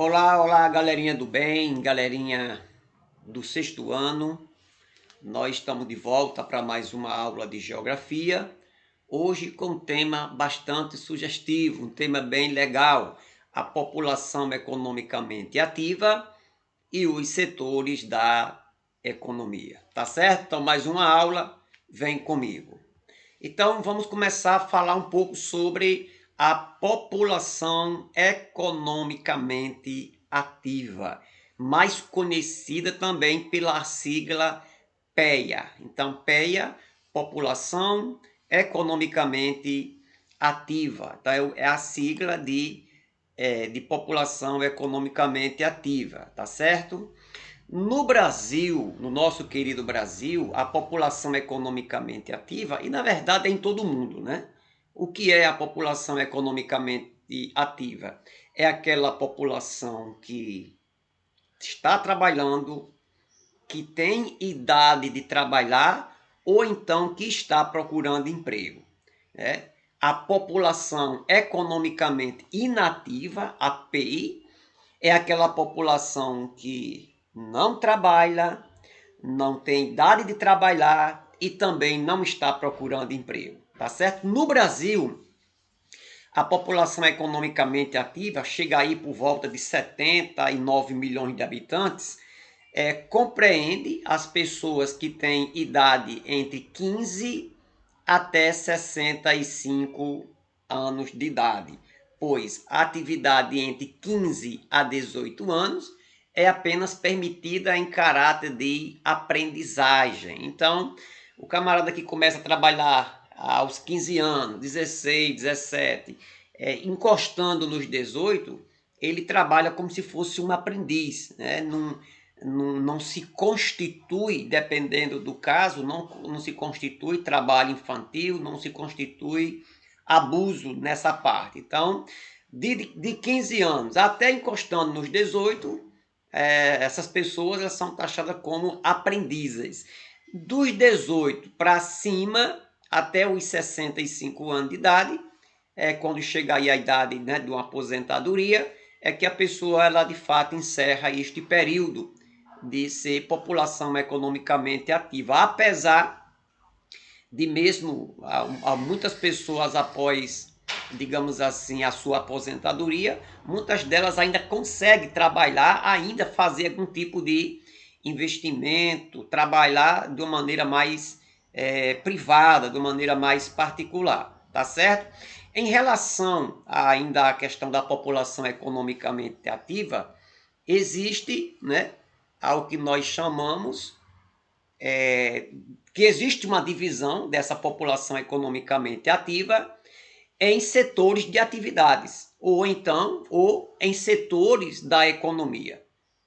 Olá, olá, galerinha do bem, galerinha do sexto ano. Nós estamos de volta para mais uma aula de geografia. Hoje com um tema bastante sugestivo, um tema bem legal: a população economicamente ativa e os setores da economia. Tá certo? Então, mais uma aula, vem comigo. Então, vamos começar a falar um pouco sobre a população economicamente ativa, mais conhecida também pela sigla PEA. Então, PEA, população economicamente ativa. Então, é a sigla de população economicamente ativa, tá certo? No Brasil, no nosso querido Brasil, a população economicamente ativa, e na verdade é em todo o mundo, né? O que é a população economicamente ativa? É aquela população que está trabalhando, que tem idade de trabalhar ou então que está procurando emprego, né? A população economicamente inativa, a PI, é aquela população que não trabalha, não tem idade de trabalhar e também não está procurando emprego, tá certo? No Brasil, a população economicamente ativa chega aí por volta de 79 milhões de habitantes, compreende as pessoas que têm idade entre 15 até 65 anos de idade, pois a atividade entre 15 a 18 anos é apenas permitida em caráter de aprendizagem. Então, o camarada que começa a trabalhar aos 15 anos, 16, 17, encostando nos 18, ele trabalha como se fosse um aprendiz, né? Não se constitui, dependendo do caso, não se constitui trabalho infantil, não se constitui abuso nessa parte. Então, de 15 anos até encostando nos 18, essas pessoas elas são taxadas como aprendizes. Dos 18 para cima, até os 65 anos de idade, quando chega aí a idade, né, de uma aposentadoria, é que a pessoa ela de fato encerra este período de ser população economicamente ativa, apesar de mesmo a muitas pessoas após, digamos assim, a sua aposentadoria, muitas delas ainda conseguem trabalhar, ainda fazer algum tipo de investimento, trabalhar de uma maneira mais privada, de uma maneira mais particular, tá certo? Em relação ainda à questão da população economicamente ativa, existe, né, ao que nós chamamos, que existe uma divisão dessa população economicamente ativa em setores de atividades, ou então, ou em setores da economia.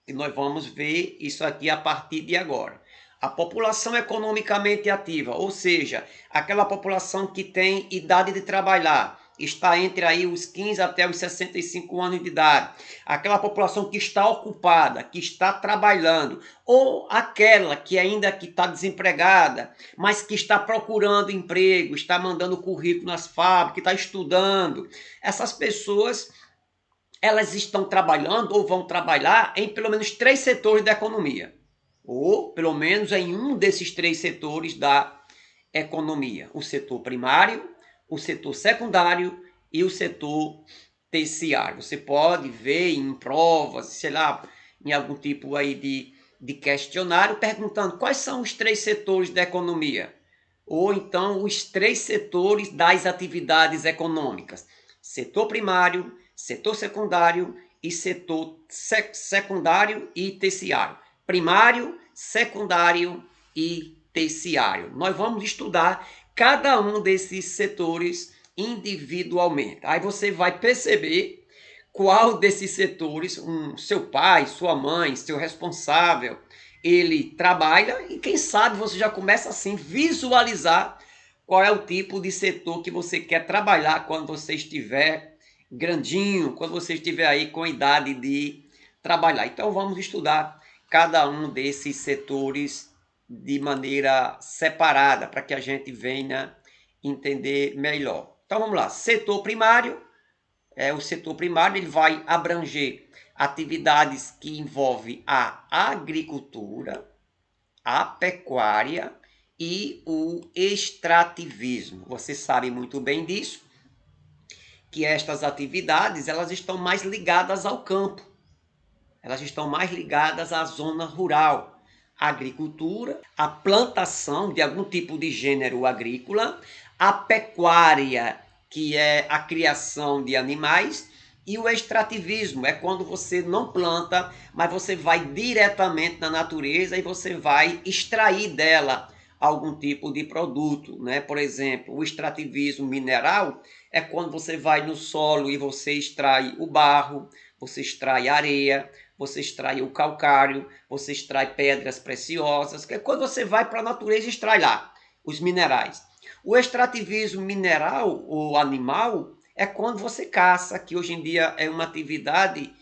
E nós vamos ver isso aqui a partir de agora. A população economicamente ativa, ou seja, aquela população que tem idade de trabalhar, está entre aí os 15 até os 65 anos de idade, aquela população que está ocupada, que está trabalhando, ou aquela que ainda que está desempregada, mas que está procurando emprego, está mandando currículo nas fábricas, está estudando. Essas pessoas, elas estão trabalhando ou vão trabalhar em pelo menos 3 setores da economia, ou pelo menos em um desses 3 setores da economia: o setor primário, o setor secundário e o setor terciário. Você pode ver em provas, sei lá, em algum tipo aí de questionário, perguntando quais são os 3 setores da economia, ou então os 3 setores das atividades econômicas: setor primário, setor secundário e setor secundário e terciário. Primário, secundário e terciário. Nós vamos estudar cada um desses setores individualmente. Aí você vai perceber qual desses setores seu pai, sua mãe, seu responsável, ele trabalha, e quem sabe você já começa assim visualizar qual é o tipo de setor que você quer trabalhar quando você estiver grandinho, quando você estiver aí com a idade de trabalhar. Então vamos estudar cada um desses setores de maneira separada para que a gente venha entender melhor. Então vamos lá. Setor primário, o setor primário ele vai abranger atividades que envolvem a agricultura, a pecuária e o extrativismo. Você sabe muito bem disso, que estas atividades elas estão mais ligadas ao campo, elas estão mais ligadas à zona rural, à agricultura, à plantação de algum tipo de gênero agrícola, a pecuária, que é a criação de animais, e o extrativismo é quando você não planta, mas você vai diretamente na natureza e você vai extrair dela algum tipo de produto, né? Por exemplo, o extrativismo mineral é quando você vai no solo e você extrai o barro, você extrai a areia, você extrai o calcário, você extrai pedras preciosas, que é quando você vai para a natureza e extrai lá os minerais. O extrativismo mineral ou animal é quando você caça, que hoje em dia é uma atividade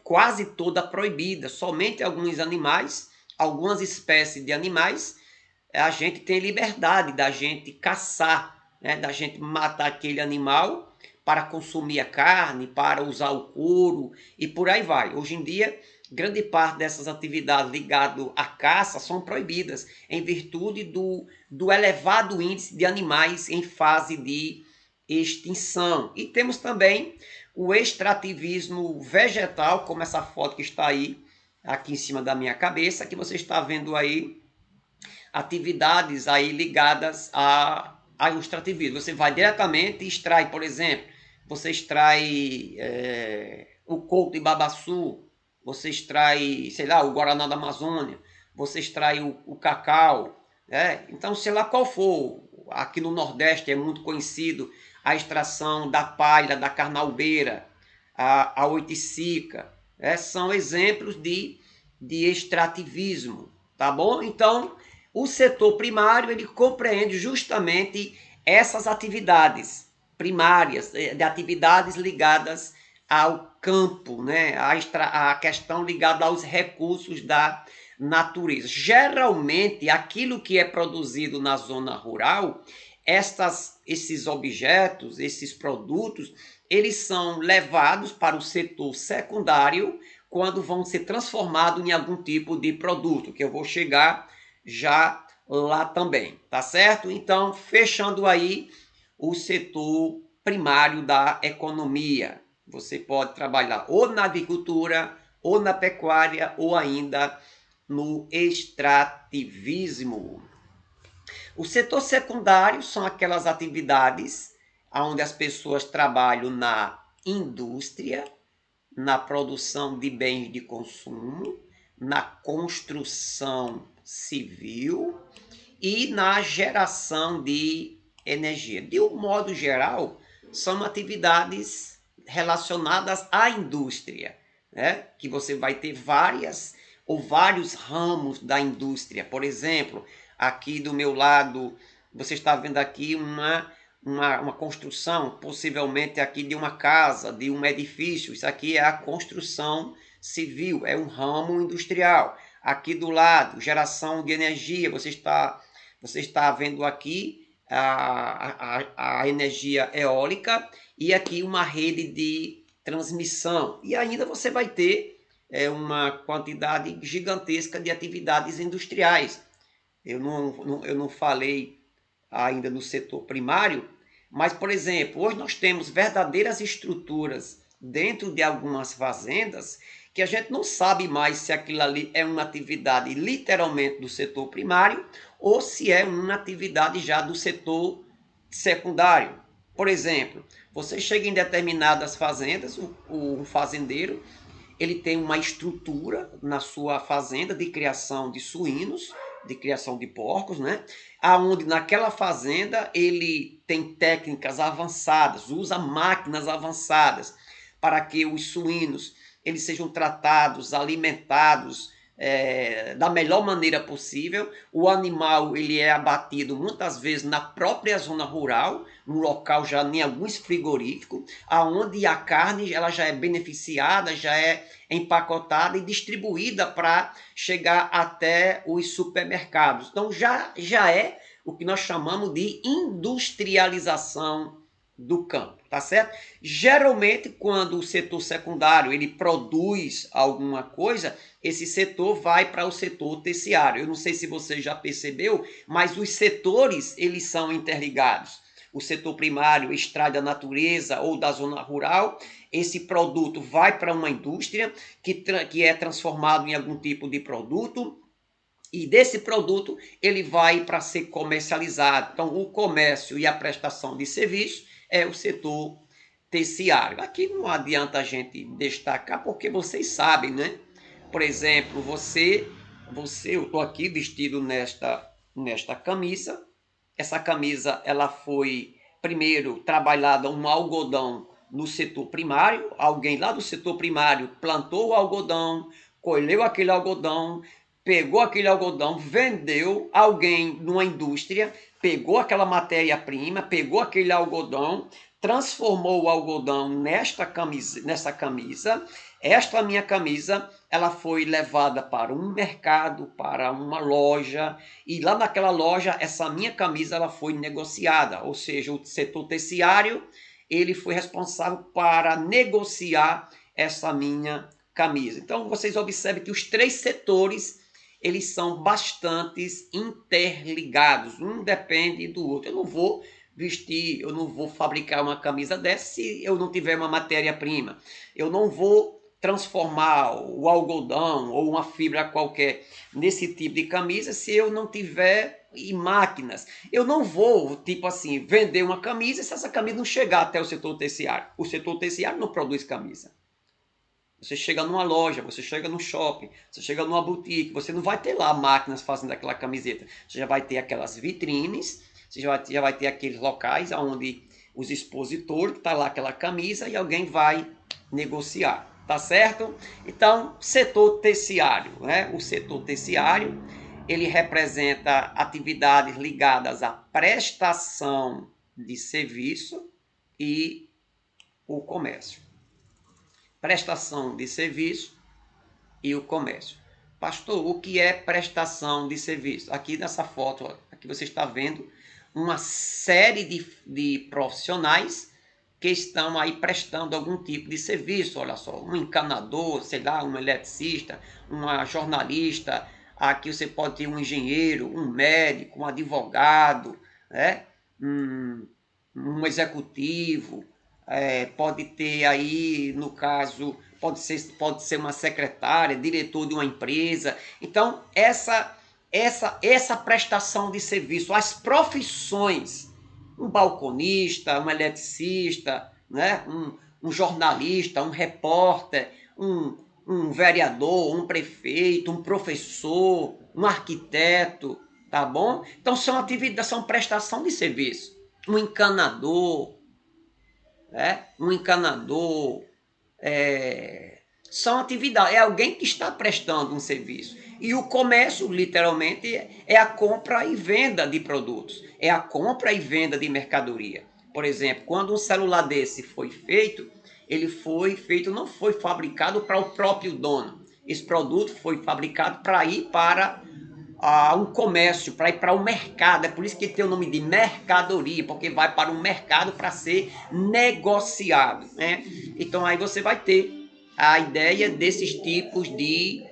quase toda proibida. Somente alguns animais, algumas espécies de animais, a gente tem liberdade da gente caçar, né? Da gente matar aquele animal para consumir a carne, para usar o couro e por aí vai. Hoje em dia, grande parte dessas atividades ligadas à caça são proibidas em virtude do elevado índice de animais em fase de extinção. E temos também o extrativismo vegetal, como essa foto que está aí, aqui em cima da minha cabeça, que você está vendo aí, atividades aí ligadas ao extrativismo. Você vai diretamente e extrai, por exemplo, você extrai o coco de babaçu, você extrai, sei lá, o guaraná da Amazônia, você extrai o cacau, né? Então, sei lá qual for, aqui no Nordeste é muito conhecido a extração da palha, da carnaubeira, a oiticica, né? São exemplos de extrativismo, tá bom? Então, o setor primário ele compreende justamente essas atividades primárias, de atividades ligadas ao campo, né? A questão ligada aos recursos da natureza. Geralmente, aquilo que é produzido na zona rural, esses objetos, esses produtos, eles são levados para o setor secundário quando vão ser transformados em algum tipo de produto, que eu vou chegar já lá também, tá certo? Então, fechando aí o setor primário da economia. Você pode trabalhar ou na agricultura, ou na pecuária, ou ainda no extrativismo. O setor secundário são aquelas atividades onde as pessoas trabalham na indústria, na produção de bens de consumo, na construção civil e na geração de energia. De um modo geral, são atividades relacionadas à indústria, né? Que você vai ter vários ramos da indústria. Por exemplo, aqui do meu lado, você está vendo aqui uma construção, possivelmente aqui de uma casa, de um edifício. Isso aqui é a construção civil, é um ramo industrial. Aqui do lado, geração de energia, você está vendo aqui a energia eólica e aqui uma rede de transmissão. E ainda você vai ter uma quantidade gigantesca de atividades industriais. Eu não falei ainda no setor primário, mas, por exemplo, hoje nós temos verdadeiras estruturas dentro de algumas fazendas que a gente não sabe mais se aquilo ali é uma atividade literalmente do setor primário ou se é uma atividade já do setor secundário. Por exemplo, você chega em determinadas fazendas, o fazendeiro ele tem uma estrutura na sua fazenda de criação de suínos, de criação de porcos, né? Aonde naquela fazenda ele tem técnicas avançadas, usa máquinas avançadas para que os suínos eles sejam tratados, alimentados da melhor maneira possível. O animal ele é abatido muitas vezes na própria zona rural, no local já em alguns frigoríficos, aonde a carne ela já é beneficiada, já é empacotada e distribuída para chegar até os supermercados. Então já é o que nós chamamos de industrialização do campo. tá certo? Geralmente, quando o setor secundário ele produz alguma coisa, esse setor vai para o setor terciário. Eu não sei se você já percebeu, mas os setores eles são interligados. O setor primário extrai da natureza ou da zona rural, esse produto vai para uma indústria que é transformado em algum tipo de produto, e desse produto ele vai para ser comercializado. Então, o comércio e a prestação de serviço é o setor terciário. Aqui não adianta a gente destacar, porque vocês sabem, né? Por exemplo, eu estou aqui vestido nesta camisa. Essa camisa ela foi primeiro trabalhada um algodão no setor primário. Alguém lá do setor primário plantou o algodão, colheu aquele algodão, pegou aquele algodão, vendeu. Alguém numa indústria pegou aquela matéria-prima, pegou aquele algodão, transformou o algodão nessa camisa. Esta minha camisa, ela foi levada para um mercado, para uma loja, e lá naquela loja, essa minha camisa ela foi negociada, ou seja, o setor terciário, ele foi responsável para negociar essa minha camisa. Então, vocês observem que os três setores, eles são bastante interligados, um depende do outro. Eu não vou vestir, eu não vou fabricar uma camisa dessa se eu não tiver uma matéria-prima. Eu não vou transformar o algodão ou uma fibra qualquer nesse tipo de camisa se eu não tiver máquinas. Eu não vou, tipo assim, vender uma camisa se essa camisa não chegar até o setor terciário. O setor terciário não produz camisa. Você chega numa loja, você chega num shopping, você chega numa boutique, você não vai ter lá máquinas fazendo aquela camiseta. Você já vai ter aquelas vitrines, você já vai ter aqueles locais onde os expositores, está lá aquela camisa e alguém vai negociar, tá certo? Então, setor terciário, né? O setor terciário, ele representa atividades ligadas à prestação de serviço e o comércio. Prestação de serviço e o comércio. Pastor, o que é prestação de serviço? Aqui nessa foto, aqui você está vendo uma série de profissionais que estão aí prestando algum tipo de serviço. Olha só, um encanador, sei lá, um eletricista, uma jornalista. Aqui você pode ter um engenheiro, um médico, um advogado, né? Um executivo. Pode ter aí, no caso, pode ser uma secretária, diretor de uma empresa. Então, essa prestação de serviço, as profissões, um balconista, um eletricista, né? um jornalista, um repórter, um vereador, um prefeito, um professor, um arquiteto, tá bom? Então, são atividades, são prestação de serviço. Um encanador, né? Um encanador, são atividades, é alguém que está prestando um serviço. E o comércio, literalmente, é a compra e venda de produtos, é a compra e venda de mercadoria. Por exemplo, quando um celular desse foi feito, ele foi feito, não foi fabricado para o próprio dono. Esse produto foi fabricado para ir para um comércio, para ir para o mercado. É por isso que tem o nome de mercadoria, porque vai para um mercado para ser negociado, né? Então aí você vai ter a ideia desses tipos de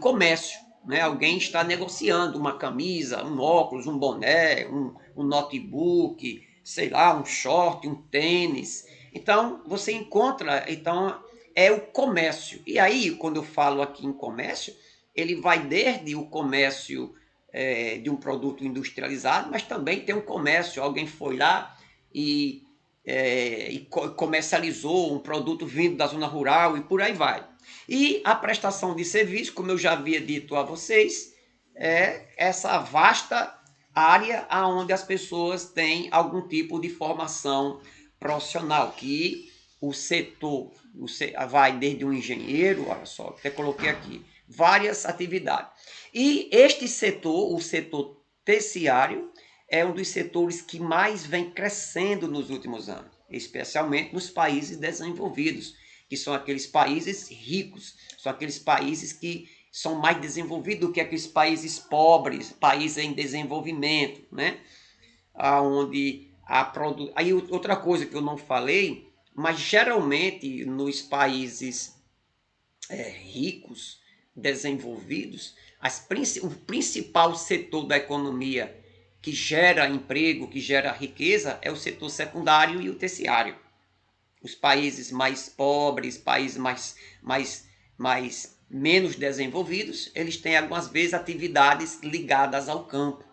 comércio, né? Alguém está negociando uma camisa, um óculos, um boné, um notebook, sei lá, um short, um tênis. Então você encontra, então é o comércio. E aí, quando eu falo aqui em comércio, ele vai desde o comércio de um produto industrializado, mas também tem um comércio, alguém foi lá e comercializou um produto vindo da zona rural e por aí vai. E a prestação de serviço, como eu já havia dito a vocês, é essa vasta área onde as pessoas têm algum tipo de formação profissional, que o setor vai desde um engenheiro, olha só, até coloquei aqui, várias atividades. E este setor, o setor terciário, é um dos setores que mais vem crescendo nos últimos anos, especialmente nos países desenvolvidos, que são aqueles países ricos, são aqueles países que são mais desenvolvidos do que aqueles países pobres, países em desenvolvimento, né? Onde Aí outra coisa que eu não falei, mas geralmente nos países ricos, desenvolvidos, o principal setor da economia que gera emprego, que gera riqueza, é o setor secundário e o terciário. Os países mais pobres, países mais menos desenvolvidos, eles têm algumas vezes atividades ligadas ao campo,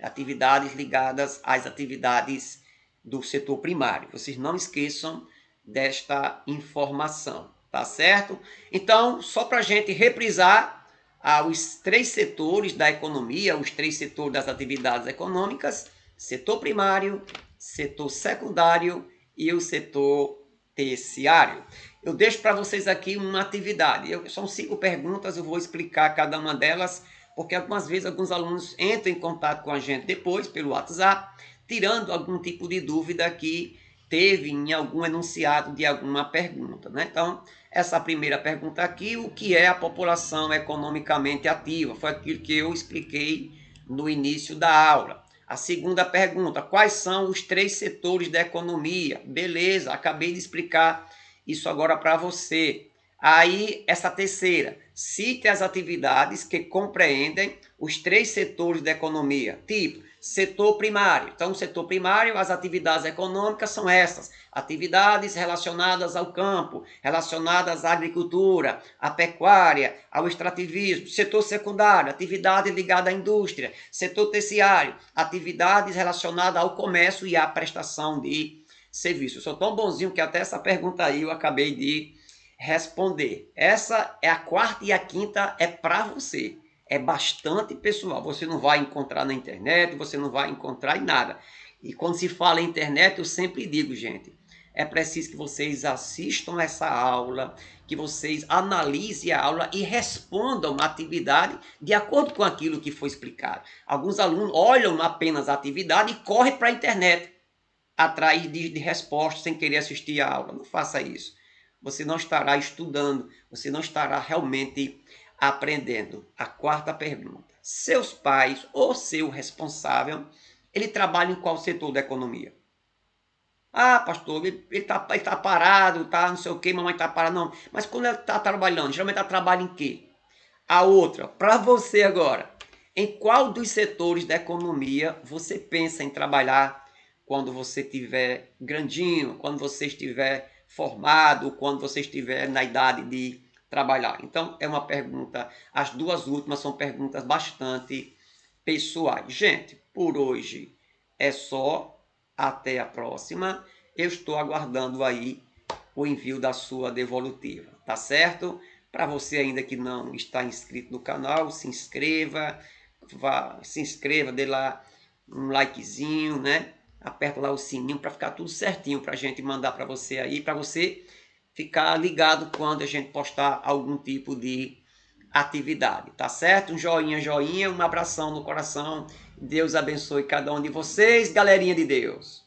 atividades ligadas às atividades do setor primário. Vocês não esqueçam desta informação, tá certo? Então, só para a gente reprisar os três setores da economia, os três setores das atividades econômicas: setor primário, setor secundário e o setor terciário. Eu deixo para vocês aqui uma atividade. São 5 perguntas, eu vou explicar cada uma delas, porque algumas vezes alguns alunos entram em contato com a gente depois pelo WhatsApp, tirando algum tipo de dúvida que teve em algum enunciado de alguma pergunta, né? Então, essa primeira pergunta aqui: o que é a população economicamente ativa? Foi aquilo que eu expliquei no início da aula. A segunda pergunta: quais são os 3 setores da economia? Beleza, acabei de explicar isso agora para você. Aí, essa terceira: cite as atividades que compreendem os 3 setores da economia. Tipo, setor primário. Então, setor primário, as atividades econômicas são essas: atividades relacionadas ao campo, relacionadas à agricultura, à pecuária, ao extrativismo. Setor secundário, atividade ligada à indústria. Setor terciário, atividades relacionadas ao comércio e à prestação de serviços. Eu sou tão bonzinho que até essa pergunta aí eu acabei de responder. Essa é a quarta e a quinta é para você. É bastante pessoal. Você não vai encontrar na internet, você não vai encontrar em nada. E quando se fala em internet, eu sempre digo, gente, é preciso que vocês assistam essa aula, que vocês analisem a aula e respondam a atividade de acordo com aquilo que foi explicado. Alguns alunos olham apenas a atividade e correm para a internet atrás de respostas sem querer assistir a aula. Não faça isso. Você não estará estudando, você não estará realmente aprendendo. A quarta pergunta: seus pais ou seu responsável, ele trabalha em qual setor da economia? Ah, pastor, ele tá parado, tá não sei o que, mamãe tá parada. Não, mas quando ele está trabalhando, geralmente ela trabalha em quê? A outra, para você agora: em qual dos setores da economia você pensa em trabalhar quando você estiver grandinho, quando você estiver formado, quando você estiver na idade de trabalhar? Então, é uma pergunta, as duas últimas são perguntas bastante pessoais. Gente, por hoje é só, até a próxima. Eu estou aguardando aí o envio da sua devolutiva, tá certo? Para você ainda que não está inscrito no canal, se inscreva, dê lá um likezinho, né? Aperta lá o sininho para ficar tudo certinho para a gente mandar para você aí, para você ficar ligado quando a gente postar algum tipo de atividade, tá certo? Um joinha, joinha, um abração no coração. Deus abençoe cada um de vocês, galerinha de Deus.